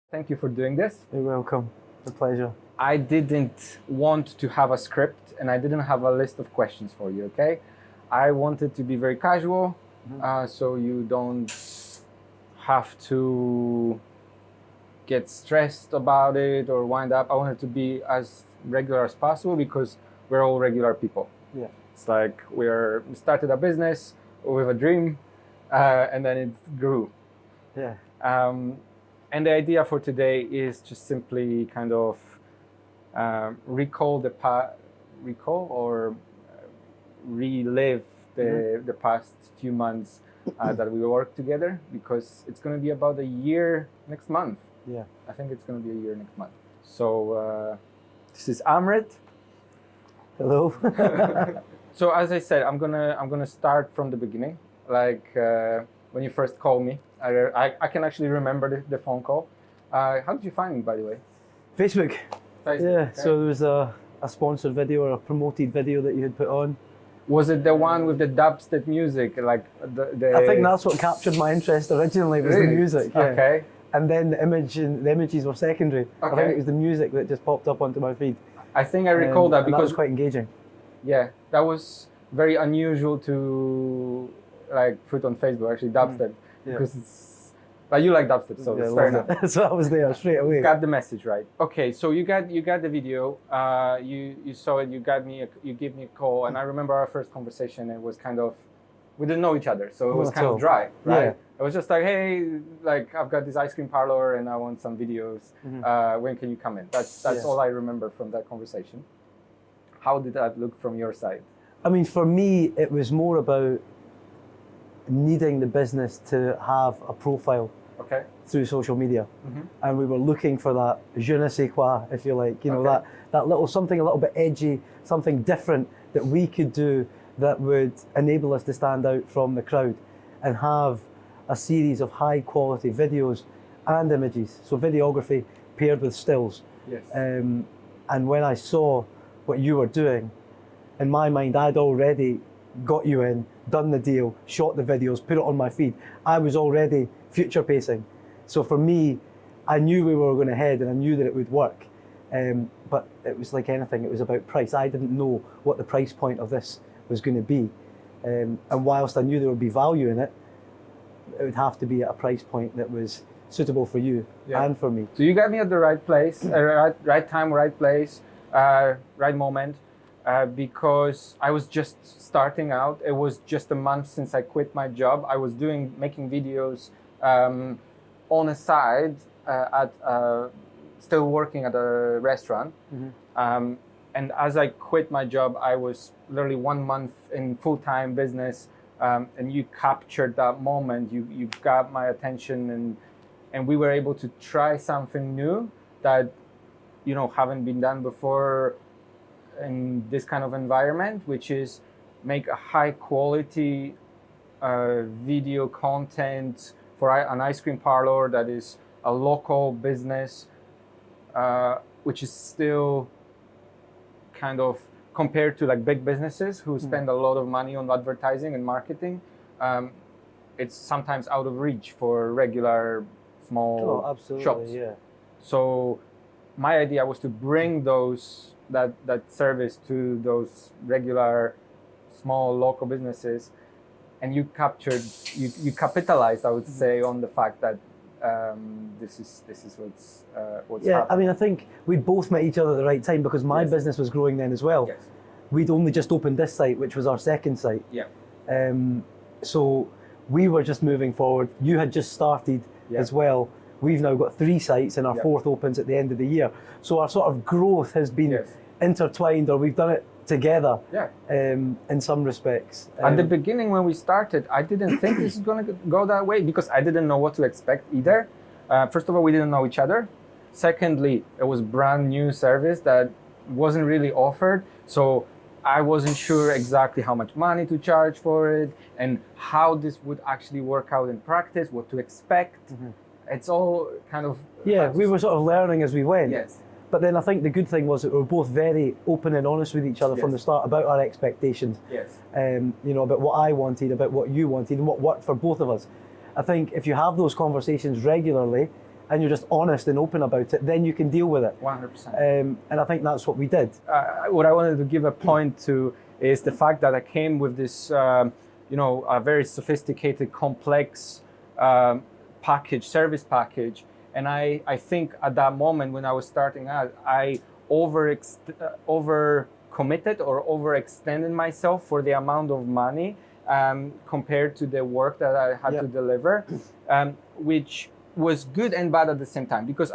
Thank you for doing this. You're welcome. It's a pleasure. I didn't want to have a script and I didn't have a list of questions for you, okay? I wanted to be very casual, so you don't have to get stressed about it or wind up. I wanted to be as regular as possible because we're all regular people. Yeah. It's like we started a business with a dream and then it grew. Yeah. And the idea for today is just simply kind of relive the past few months that we worked together, because it's going to be about a year next month. Yeah. I think it's going to be a year next month. So this is Amrit. Hello. So as I said, I'm gonna start from the beginning. Like when you first called me, I can actually remember the phone call. How did you find me, by the way? Facebook. Yeah. Okay. So there was a sponsored video or a promoted video that you had put on. Was it the one with the dubstep music, like the? I think that's what captured my interest originally, was Really? the music. Yeah. Okay. And then the images were secondary. I think Okay. it was the music that just popped up onto my feed. I think I recall that And that because was quite engaging. yeah, that was very unusual to like put on Facebook. Actually, dubstep, Yeah. because it's. But you like dubstep, so Yeah, it's I fair loved enough. it. So I was there straight away. Got the message right. Okay, so you got the video. You saw it. You gave me a call, and I remember our first conversation. It was kind of, we didn't know each other, so it was Not kind at of all. dry, right? Yeah. It was just like, hey, like I've got this ice cream parlor, and I want some videos. When can you come in? That's Yeah. all I remember from that conversation. How did that look from your side? I mean, for me, it was more about needing the business to have a profile Okay. through social media. And we were looking for that je ne sais quoi, if you like, you know, Okay. that little something a little bit edgy, something different that we could do that would enable us to stand out from the crowd and have a series of high quality videos and images. So videography paired with stills. Yes. And when I saw what you were doing, in my mind, I'd already got you in, done the deal, shot the videos, put it on my feed. I was already future pacing. So for me, I knew we were going ahead and I knew that it would work. But it was like anything, it was about price. I didn't know what the price point of this was going to be. And whilst I knew there would be value in it, it would have to be at a price point that was suitable for you and for me. So you got me at the right place, right time, right place, right moment, because I was just starting out. It was just a month since I quit my job. I was making videos on a side still working at a restaurant. And as I quit my job, I was literally 1 month in full-time business. And you captured that moment. You got my attention, and we were able to try something new that, you know, haven't been done before in this kind of environment, which is make a high quality video content for an ice cream parlor that is a local business, which is still kind of, compared to like big businesses who spend a lot of money on advertising and marketing, it's sometimes out of reach for regular small shops. Yeah. So my idea was to bring that service to those regular small local businesses, and you capitalized, I would say, on the fact that this is what's Yeah, happening. I mean, I think we both met each other at the right time because my business was growing then as well. Yes. We'd only just opened this site, which was our second site. Yeah. So we were just moving forward. You had just started as well. We've now got 3 sites and our 4th opens at the end of the year. So our sort of growth has been intertwined, or we've done it together in some respects. At the beginning when we started, I didn't think this is going to go that way because I didn't know what to expect either. First of all, we didn't know each other. Secondly, it was brand new service that wasn't really offered. So I wasn't sure exactly how much money to charge for it and how this would actually work out in practice, what to expect. It's all kind of... Yeah, we were sort of learning as we went. Yes. But then I think the good thing was that we were both very open and honest with each other from the start about our expectations. Yes. You know, about what I wanted, about what you wanted, and what worked for both of us. I think if you have those conversations regularly, and you're just honest and open about it, then you can deal with it. 100%. And I think that's what we did. What I wanted to give a point to is the fact that I came with this, a very sophisticated, complex service package. And I think at that moment when I was starting out, I over-committed or overextended myself for the amount of money compared to the work that I had to deliver, which was good and bad at the same time. Because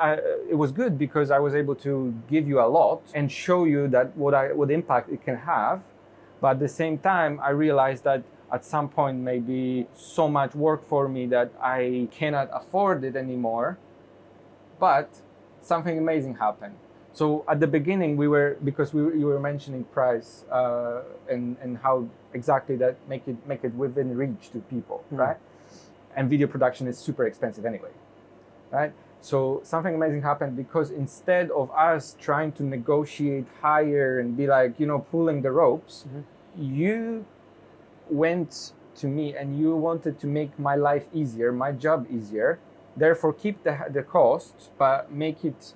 it was good because I was able to give you a lot and show you that what impact it can have. But at the same time, I realized that at some point, maybe so much work for me that I cannot afford it anymore. But something amazing happened. So at the beginning, you were mentioning price and how exactly that make it within reach to people, right? And video production is super expensive anyway, right? So something amazing happened because instead of us trying to negotiate higher and be like, pulling the ropes, you went to me and you wanted to make my life easier, my job easier. Therefore, keep the cost, but make it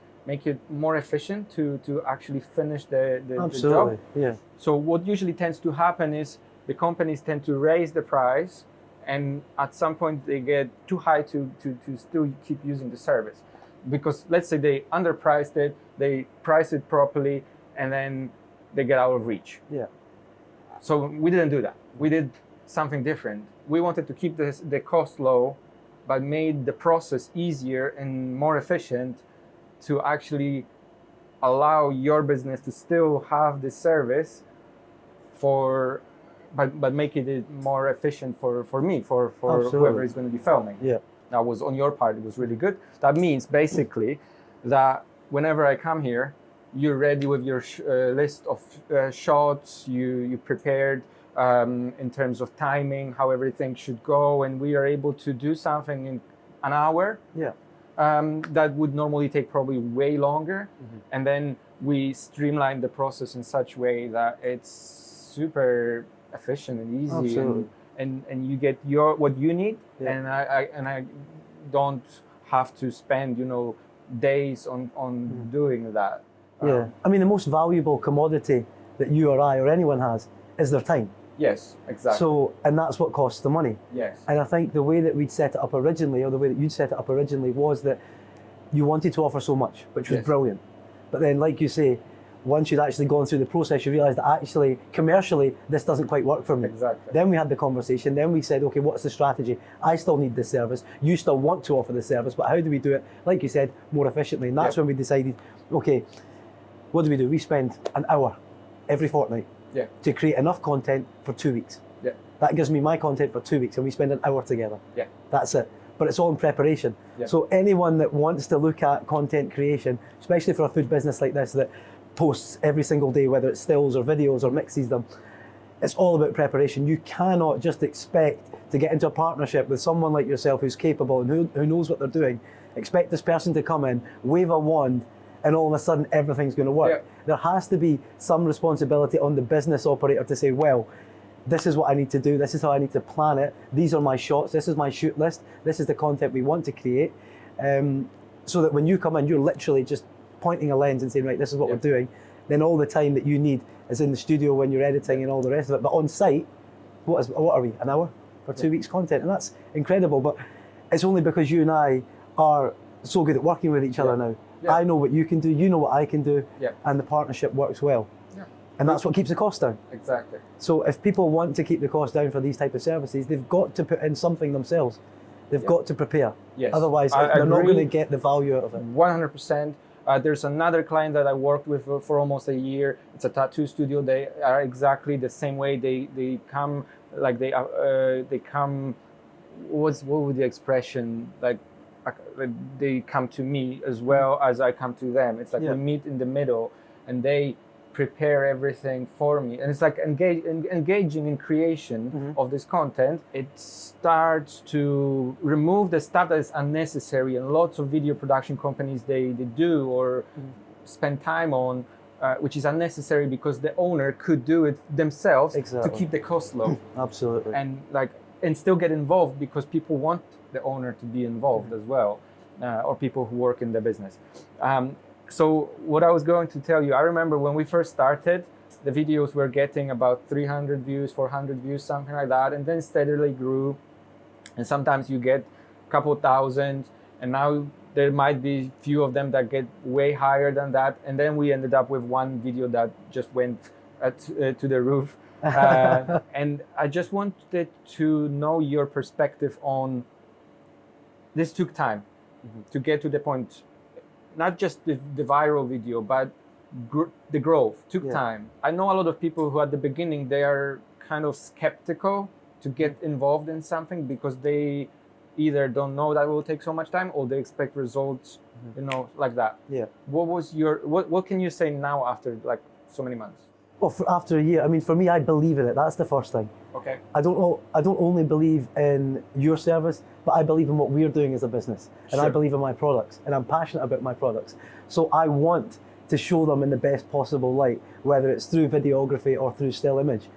more efficient to actually finish the job. Yeah. So what usually tends to happen is the companies tend to raise the price, and at some point they get too high to still keep using the service. Because let's say they underpriced it, they price it properly, and then they get out of reach. Yeah. So we didn't do that. We did something different. We wanted to keep the cost low, but made the process easier and more efficient to actually allow your business to still have the service but make it more efficient for me, for whoever is going to be filming. Yeah. That was on your part, it was really good. That means basically that whenever I come here, you're ready with your list of shots, you prepared in terms of timing, how everything should go, and we are able to do something in an hour. Yeah. That would normally take probably way longer. And then we streamline the process in such way that it's super efficient and easy. Absolutely. And you get what you need, and I don't have to spend days on doing that. Yeah. I mean, the most valuable commodity that you or I or anyone has is their time. Yes, exactly. So, and that's what costs the money. Yes. And I think the way that we'd set it up originally, or the way that you'd set it up originally, was that you wanted to offer so much, which was brilliant. But then, like you say, once you'd actually gone through the process, you realised that actually, commercially, this doesn't quite work for me. Exactly. Then we had the conversation, then we said, okay, what's the strategy? I still need this service, you still want to offer this service, but how do we do it, like you said, more efficiently? And that's when we decided, okay, what do? We spend an hour every fortnight to create enough content for 2 weeks. Yeah. That gives me my content for 2 weeks, and we spend an hour together. Yeah. That's it. But it's all in preparation. Yeah. So anyone that wants to look at content creation, especially for a food business like this that posts every single day, whether it's stills or videos or mixes them, it's all about preparation. You cannot just expect to get into a partnership with someone like yourself who's capable and who knows what they're doing. Expect this person to come in, wave a wand, and all of a sudden everything's going to work. Yeah. There has to be some responsibility on the business operator to say, well, this is what I need to do, this is how I need to plan it, these are my shots, this is my shoot list, this is the content we want to create, so that when you come in, you're literally just pointing a lens and saying, right, this is what we're doing. Then all the time that you need is in the studio when you're editing and all the rest of it. But on site, what are we, an hour for 2 weeks content? And that's incredible, but it's only because you and I are so good at working with each other now. Yeah. I know what you can do, you know what I can do, and the partnership works well. Yeah. And that's what keeps the cost down. Exactly. So if people want to keep the cost down for these type of services, they've got to put in something themselves. They've got to prepare. Yes. Otherwise, they're not going to get the value out of it. 100%. There's another client that I worked with for almost a year. It's a tattoo studio. They are exactly the same way. They come like they come. What would the expression like? They come to me as well as I come to them. It's like we meet in the middle, and they prepare everything for me. And it's like engaging in creation of this content. It starts to remove the stuff that is unnecessary, and lots of video production companies they do or spend time on, which is unnecessary because the owner could do it themselves to keep the cost low. Absolutely. And still get involved because people want the owner to be involved as well. or people who work in the business. So what I was going to tell you, I remember when we first started, the videos were getting about 300 views, 400 views, something like that, and then steadily grew. And sometimes you get a couple thousand, and now there might be few of them that get way higher than that. And then we ended up with one video that just went to the roof. And I just wanted to know your perspective on this. Took time to get to the point, not just the viral video, but the growth took time. I know a lot of people who at the beginning, they are kind of skeptical to get involved in something because they either don't know that it will take so much time, or they expect results, like that. What can you say now after like so many months? Well, after a year, I mean, for me, I believe in it. That's the first thing. Okay. I don't only believe in your service, but I believe in what we're doing as a business, and I believe in my products, and I'm passionate about my products. So I want to show them in the best possible light, whether it's through videography or through still image.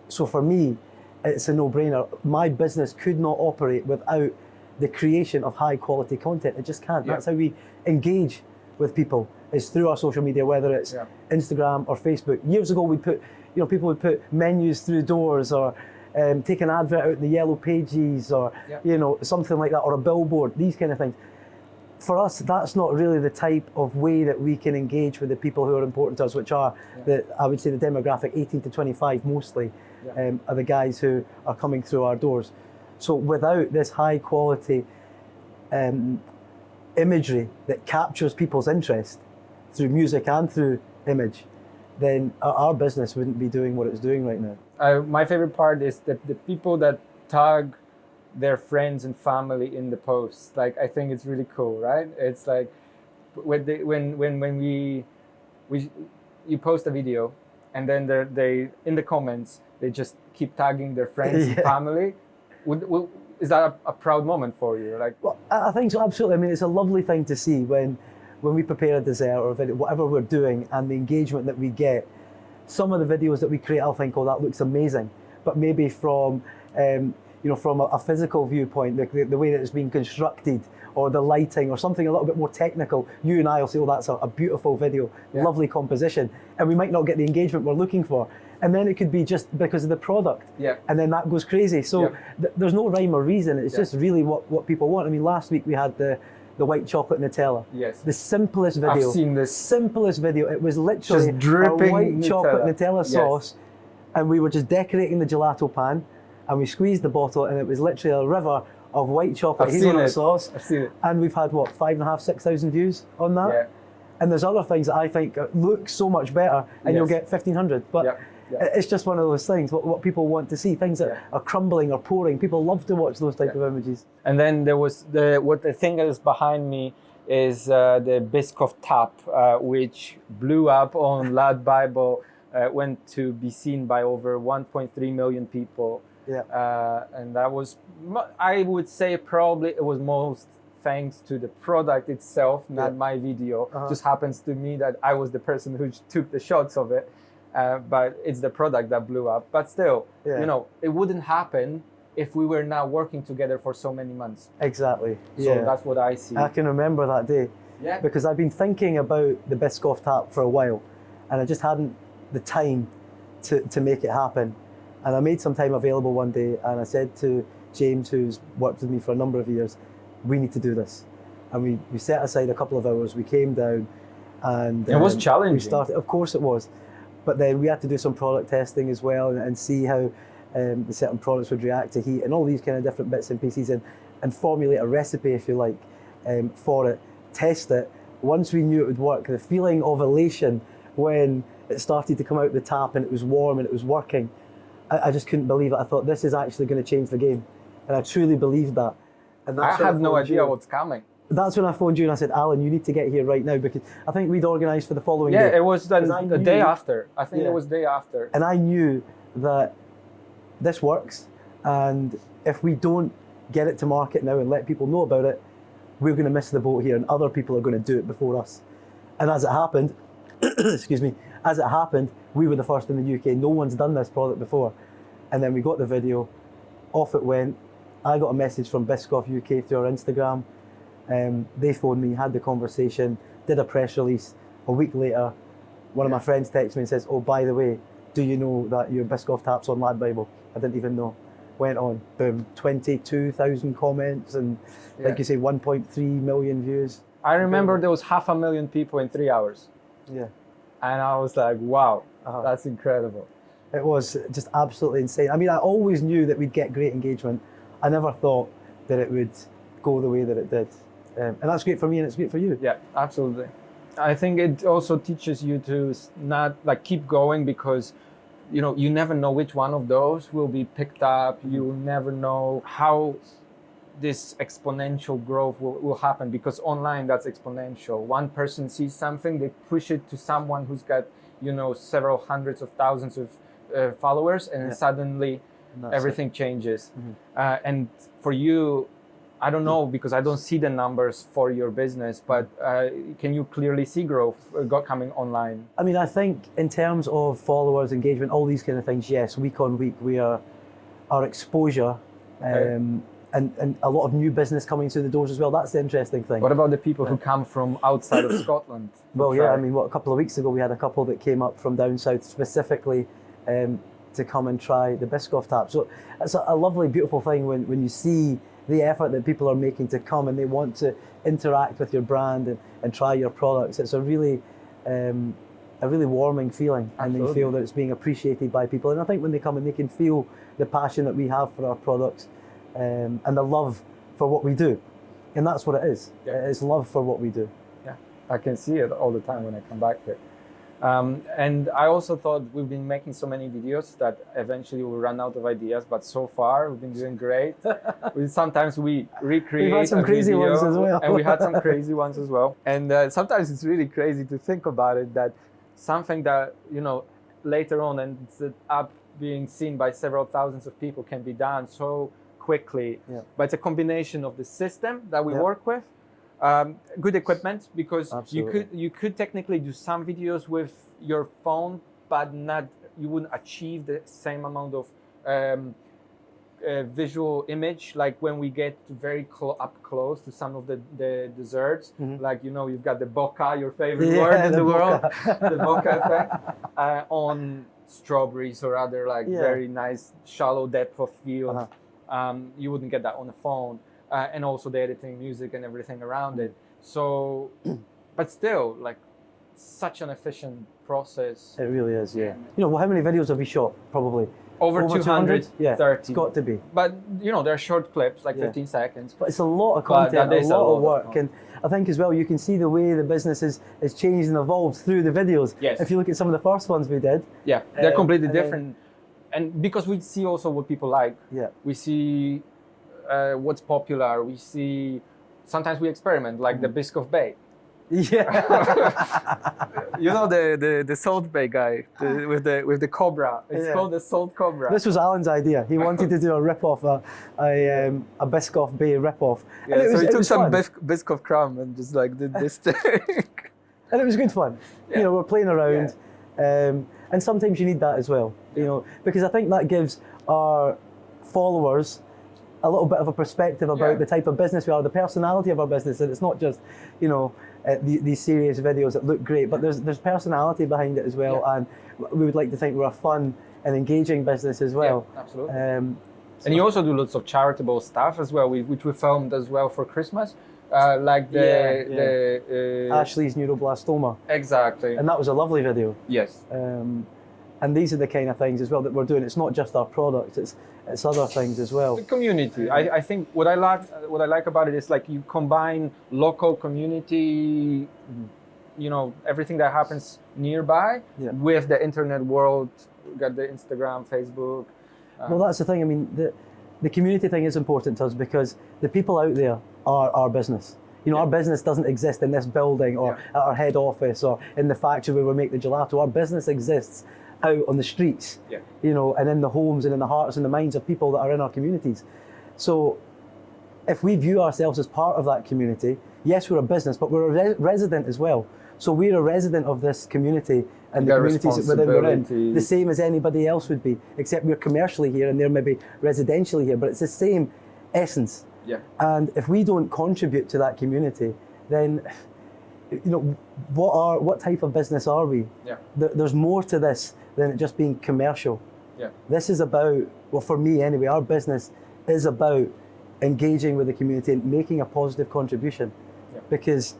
So for me, it's a no-brainer. My business could not operate without the creation of high-quality content. It just can't. That's how we engage with people, is through our social media, whether it's Instagram or Facebook. Years ago, people would put menus through doors, or take an advert out in the yellow pages, or something like that, or a billboard. These kind of things. For us, that's not really the type of way that we can engage with the people who are important to us, which are I would say the demographic 18 to 25 mostly, are the guys who are coming through our doors. So without this high quality imagery that captures people's interest through music and through image, then our business wouldn't be doing what it's doing right now. My favorite part is that the people that tag their friends and family in the posts. Like, I think it's really cool, right? It's like when you post a video, and then they in the comments they just keep tagging their friends and family. Is that a proud moment for you? Like, well, I think so, absolutely. I mean, it's a lovely thing to see when we prepare a dessert or a video, whatever we're doing, and the engagement that we get. Some of the videos that we create, I'll think, oh, that looks amazing, but maybe from from a physical viewpoint, the way that it's being constructed, or the lighting, or something a little bit more technical, you and I will say, oh, that's a beautiful video, lovely composition, and we might not get the engagement we're looking for. And then it could be just because of the product, and then that goes crazy. So there's no rhyme or reason. It's just really what people want. I mean, last week we had the white chocolate Nutella. Yes. The simplest video. I've seen this. Simplest video. It was literally just dripping a white Nutella. chocolate Nutella sauce, and we were just decorating the gelato pan, and we squeezed the bottle, and it was literally a river of white chocolate hazelnut sauce. I've seen it. And we've had, 5,500, 6,000 views on that. Yeah. And there's other things that I think look so much better, and you'll get 1,500. But it's just one of those things, what people want to see, things that are crumbling or pouring. People love to watch those type of images. And then there was what the thing that is behind me is the Biscoff tap, which blew up on Lad Bible, went to be seen by over 1.3 million people. And that was, I would say, probably it was most thanks to the product itself, not my video. Just happens to me that I was the person who took the shots of it. But it's the product that blew up. But still, it wouldn't happen if we were now working together for so many months. Exactly. So that's what I see. I can remember that day. Yeah. Because I've been thinking about the Biscoff tap for a while, and I just hadn't the time to make it happen. And I made some time available one day, and I said to James, who's worked with me for a number of years, we need to do this. And we set aside a couple of hours, we came down, and it was challenging. We started, of course it was. But then we had to do some product testing as well, and see how the certain products would react to heat, and all these kind of different bits and pieces, and formulate a recipe, if you like, for it, test it. Once we knew it would work, the feeling of elation when it started to come out the tap and it was warm and it was working, I just couldn't believe it. I thought, this is actually going to change the game. And I truly believed that. And I had no idea what's coming. That's when I phoned you and I said, Alan, you need to get here right now, because I think we'd organised for the following day. Yeah, it was the day after. I think it was the day after. And I knew that this works, and if we don't get it to market now and let people know about it, we're going to miss the boat here, and other people are going to do it before us. And as it happened, excuse me, as it happened, we were the first in the UK. No one's done this product before. And then we got the video, off it went. I got a message from Biscoff UK through our Instagram, They phoned me, had the conversation, did a press release. A week later, one of my friends texts me and says, "Oh, by the way, do you know that your Biscoff tap's on Lad Bible?" I didn't even know. Went on, boom, 22,000 comments and, like you say, 1.3 million views. I remember there was 500,000 people in 3 hours. Yeah. And I was like, wow, that's incredible. It was just absolutely insane. I mean, I always knew that we'd get great engagement. I never thought that it would go the way that it did. And that's great for me and it's great for you. Yeah, absolutely. I think it also teaches you to not like keep going, because you never know which one of those will be picked up. You will never know how this exponential growth will happen, because online that's exponential. One person sees something, they push it to someone who's got several hundreds of thousands of followers, and then suddenly everything changes. And for you, I don't know, because I don't see the numbers for your business, but can you clearly see growth coming online? I mean, I think in terms of followers, engagement, all these kind of things, yes, week on week, our exposure, and a lot of new business coming through the doors as well. That's the interesting thing. What about the people who come from outside of Scotland? Well, yeah, I mean, a couple of weeks ago, we had a couple that came up from down south specifically to come and try the Biscoff tap. So it's a lovely, beautiful thing when you see the effort that people are making to come and they want to interact with your brand and try your products. It's a really warming feeling. Absolutely. And they feel that it's being appreciated by people. And I think when they come and they can feel the passion that we have for our products and the love for what we do. And that's what it is. Yeah. It's love for what we do. Yeah, I can see it all the time when I come back here. And I also thought we've been making so many videos that eventually we'll run out of ideas, but so far we've been doing great. Sometimes we recreate. We've had some crazy ones as well. And we had some crazy ones as well. And sometimes it's really crazy to think about it, that something that, later on ends up being seen by several thousands of people can be done so quickly. Yeah. But it's a combination of the system that we work with, good equipment, because you could technically do some videos with your phone, but you wouldn't achieve the same amount of visual image, like when we get very up close to some of the desserts. Like you've got the bokeh, your favorite word in the world, the bokeh effect on strawberries or other very nice shallow depth of field. You wouldn't get that on the phone. And also the editing, music, and everything around it. So, but still, such an efficient process. It really is, yeah. How many videos have we shot? Probably over 230. Yeah, it's got to be. But they're short clips, 15 seconds. But it's a lot of content, a lot of work, and I think as well you can see the way the business is changed and evolved through the videos. Yes. If you look at some of the first ones we did. Yeah, they're completely different, and because we see also what people like. Yeah. We see what's popular. We see, sometimes we experiment, like the Biscoff Bay. Yeah. the Salt Bay guy with the cobra. It's called the Salt Cobra. This was Alan's idea. He wanted to do a rip-off, a Biscoff Bay rip-off. Yeah, so he took some Biscoff crumb and just did this thing. And it was good fun. Yeah. We're playing around, and sometimes you need that as well. Because I think that gives our followers a little bit of a perspective about the type of business we are, the personality of our business, and it's not just, these serious videos that look great, but there's personality behind it as well, and we would like to think we're a fun and engaging business as well. Yeah, absolutely. And you also do lots of charitable stuff as well, which we filmed as well for Christmas, like the Ashley's neuroblastoma. Exactly. And that was a lovely video. Yes. And these are the kind of things as well that we're doing. It's not just our products; it's other things as well. The community. I think what I like about it is you combine local community, everything that happens nearby with the internet world. We got the Instagram, Facebook. Well, that's the thing. I mean, the community thing is important to us because the people out there are our business. Our business doesn't exist in this building or at our head office or in the factory where we make the gelato. Our business exists out on the streets, and in the homes and in the hearts and the minds of people that are in our communities. So if we view ourselves as part of that community, yes, we're a business, but we're a resident as well. So we're a resident of this community and the communities within we're in, the same as anybody else would be, except we're commercially here and they're maybe residentially here, but it's the same essence. Yeah. And if we don't contribute to that community, then what type of business are we? Yeah. There's more to this than it just being commercial. Yeah. This is about, well, for me anyway, our business is about engaging with the community and making a positive contribution, because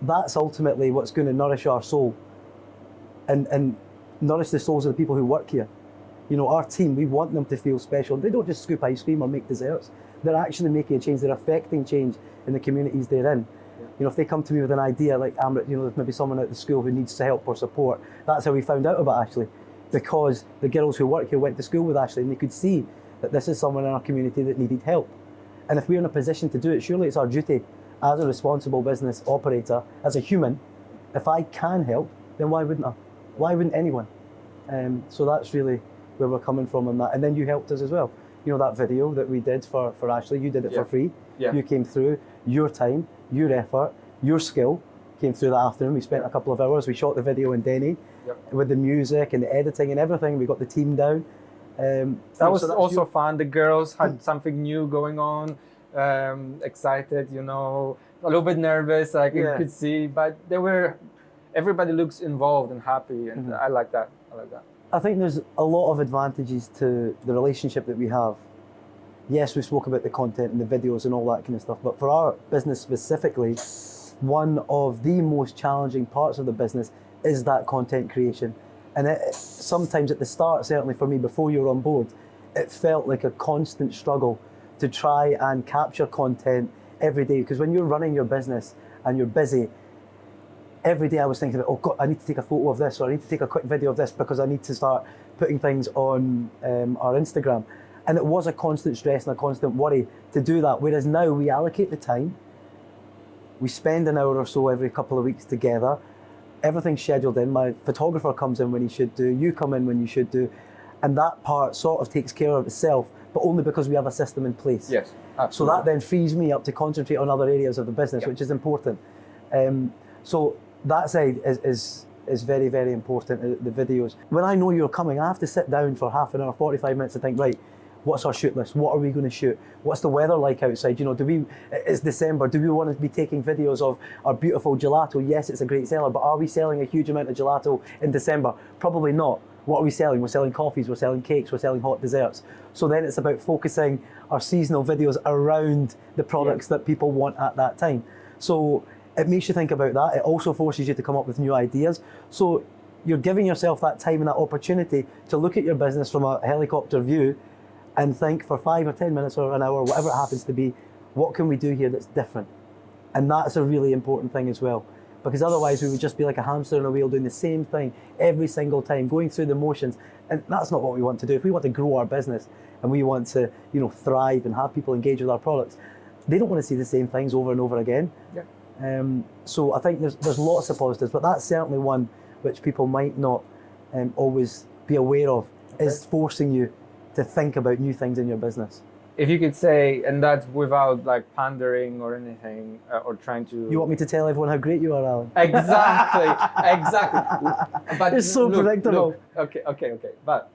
that's ultimately what's going to nourish our soul and nourish the souls of the people who work here. Our team, we want them to feel special. They don't just scoop ice cream or make desserts. They're actually making a change. They're affecting change in the communities they're in. If they come to me with an idea like Amrit, there's maybe someone at the school who needs help or support. That's how we found out about Ashley, because the girls who work here went to school with Ashley and they could see that this is someone in our community that needed help. And if we're in a position to do it, surely it's our duty as a responsible business operator, as a human. If I can help, then why wouldn't I? Why wouldn't anyone? So that's really where we're coming from on that. And then you helped us as well. That video that we did for Ashley, you did it for free. Yeah. You came through, your time, your effort, your skill came through that afternoon. We spent a couple of hours. We shot the video in Denny with the music and the editing and everything. We got the team down. That was also fun. The girls had something new going on, excited, a little bit nervous, you could see, but everybody looks involved and happy, and I like that. I think there's a lot of advantages to the relationship that we have. Yes, we spoke about the content and the videos and all that kind of stuff, but for our business specifically, one of the most challenging parts of the business is that content creation. And sometimes at the start, certainly for me, before you were on board, it felt like a constant struggle to try and capture content every day. Because when you're running your business and you're busy, every day I was thinking, oh God, I need to take a photo of this, or I need to take a quick video of this because I need to start putting things on our Instagram. And it was a constant stress and a constant worry to do that. Whereas now we allocate the time, we spend an hour or so every couple of weeks together, everything's scheduled in, my photographer comes in when he should do, you come in when you should do, and that part sort of takes care of itself, but only because we have a system in place. Yes, absolutely. So that then frees me up to concentrate on other areas of the business, which is important. So that side is very, very important, the videos. When I know you're coming, I have to sit down for half an hour, 45 minutes to think, right, what's our shoot list? What are we going to shoot? What's the weather like outside? It's December. Do we want to be taking videos of our beautiful gelato? Yes, it's a great seller, but are we selling a huge amount of gelato in December? Probably not. What are we selling? We're selling coffees, we're selling cakes, we're selling hot desserts. So then it's about focusing our seasonal videos around the products that people want at that time. So it makes you think about that. It also forces you to come up with new ideas. So you're giving yourself that time and that opportunity to look at your business from a helicopter view and think for 5 or 10 minutes or an hour, whatever it happens to be, what can we do here that's different? And that's a really important thing as well, because otherwise we would just be like a hamster in a wheel doing the same thing every single time, going through the motions, and that's not what we want to do. If we want to grow our business and we want to, thrive and have people engage with our products, they don't want to see the same things over and over again. Yeah. So I think there's lots of positives, but that's certainly one which people might not always be aware of, is forcing you to think about new things in your business. If you could say, and that's without pandering or anything, or trying to... You want me to tell everyone how great you are, Alan? Exactly, exactly. But it's so predictable. Okay. But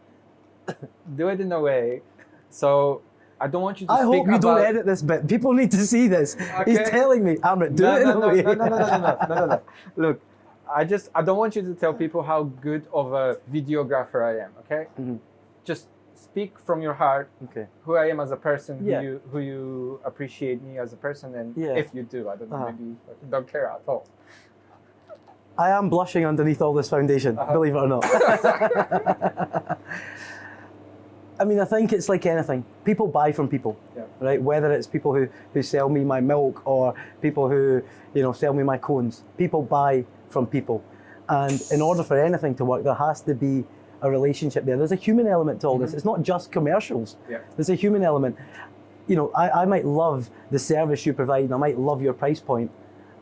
do it in a way, so I don't want you to speak about... I hope you don't edit this bit. People need to see this. Okay. He's telling me, Amrit, do it in a way. No. Look, I don't want you to tell people how good of a videographer I am, okay? Mm-hmm. Just speak from your heart, who I am as a person, who you appreciate me as a person, and if you do, I don't know, maybe you don't care at all. I am blushing underneath all this foundation, believe it or not. I mean, I think it's like anything. People buy from people, right? Whether it's people who sell me my milk or people who, sell me my cones. People buy from people. And in order for anything to work, there has to be a relationship there. There's a human element to all this. It's not just commercials. Yeah. There's a human element. I might love the service you provide and I might love your price point,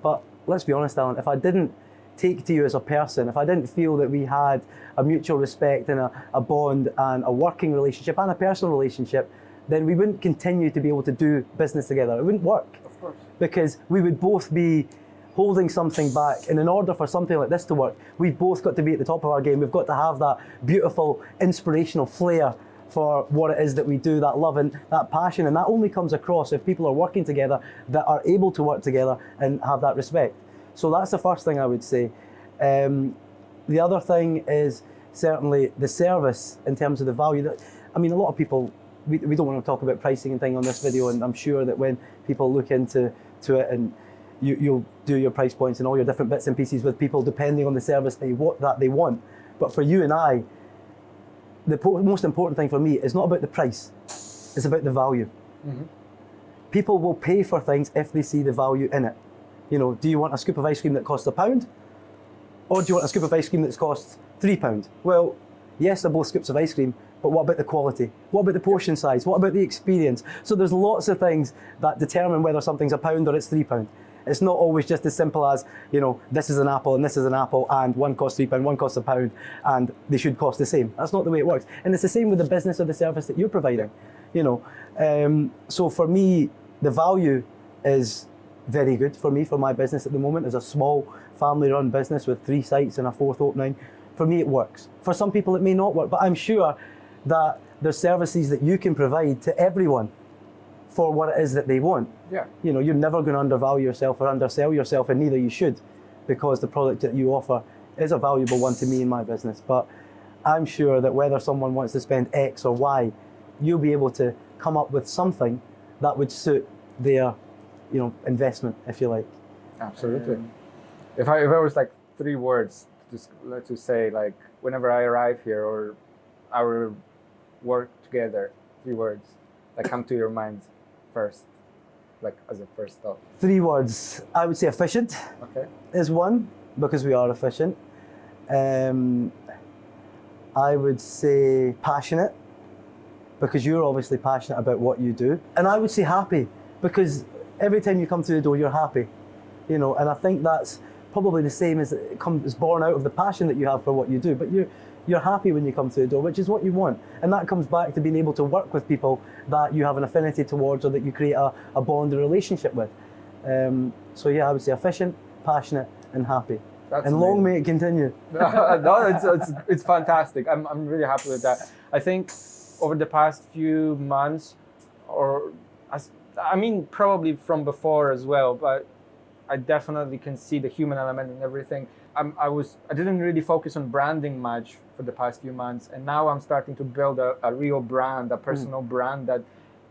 but let's be honest, Alan, if I didn't take to you as a person, if I didn't feel that we had a mutual respect and a bond and a working relationship and a personal relationship, then we wouldn't continue to be able to do business together. It wouldn't work. Of course. Because we would both be holding something back. And in order for something like this to work, we've both got to be at the top of our game. We've got to have that beautiful, inspirational flair for what it is that we do, that love and that passion, and that only comes across if people are working together that are able to work together and have that respect. So that's the first thing I would say. The other thing is certainly the service in terms of the value. That, I mean, a lot of people, we don't want to talk about pricing and thing on this video, and I'm sure that when people look into it, and you'll do your price points and all your different bits and pieces with people depending on the service they want. But for you and I, the most important thing for me is not about the price, it's about the value. Mm-hmm. People will pay for things if they see the value in it. You know, do you want a scoop of ice cream that costs £1? Or do you want a scoop of ice cream that costs £3? Well, yes, they're both scoops of ice cream, but what about the quality? What about the portion size? What about the experience? So there's lots of things that determine whether something's £1 or it's £3. It's not always just as simple as, you know, this is an apple and this is an apple, and one costs £3, one costs £1, and they should cost the same. That's not the way it works. And it's the same with the business or the service that you're providing, you know. So for me, the value is very good for me, for my business at the moment. As a small family-run business with 3 sites and a 4th opening, for me it works. For some people it may not work, but I'm sure that there's services that you can provide to everyone for what it is that they want. Yeah. You know, you're never going to undervalue yourself or undersell yourself, and neither you should, because the product that you offer is a valuable one to me in my business. But I'm sure that whether someone wants to spend X or Y, you'll be able to come up with something that would suit their, you know, investment, if you like. Absolutely. If I was like 3 words to say, like whenever I arrive here or our work together, 3 words that come to your mind first, like as a first thought. 3 words. I would say efficient. Okay. Is one, because we are efficient. I would say passionate, because you're obviously passionate about what you do. And I would say happy, because every time you come through the door, you're happy. You know, and I think that's probably the same as it is born out of the passion that you have for what you do. But you're happy when you come through the door, which is what you want. And that comes back to being able to work with people that you have an affinity towards, or that you create a bond or relationship with. So yeah, I would say efficient, passionate, and happy. That's and long may it continue. No, it's fantastic. I'm really happy with that. I think over the past few months, I mean probably from before as well, but I definitely can see the human element in everything. I didn't really focus on branding much for the past few months, and now I'm starting to build a real brand, a personal brand that,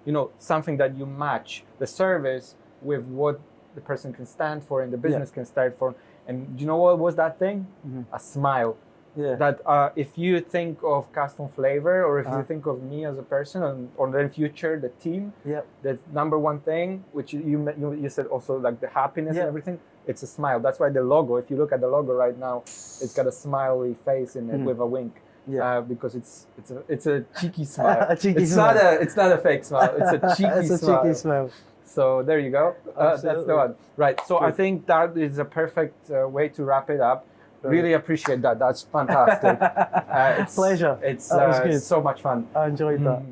you know, something that you match the service with what the person can stand for and the business can stand for. And you know what was that thing? A smile. Yeah. That if you think of Custom Flavor, or if you think of me as a person, or in the future the team, the number one thing, which you said also, like the happiness and everything, it's a smile. That's why the logo, if you look at the logo right now, it's got a smiley face in it with a wink. Because it's a cheeky smile. It's not a fake smile. It's a cheeky smile. Cheeky smile. So there you go. That's the one. Right. So I think that is a perfect way to wrap it up. Really appreciate that. That's fantastic. Pleasure. It's that was good. So much fun. I enjoyed that.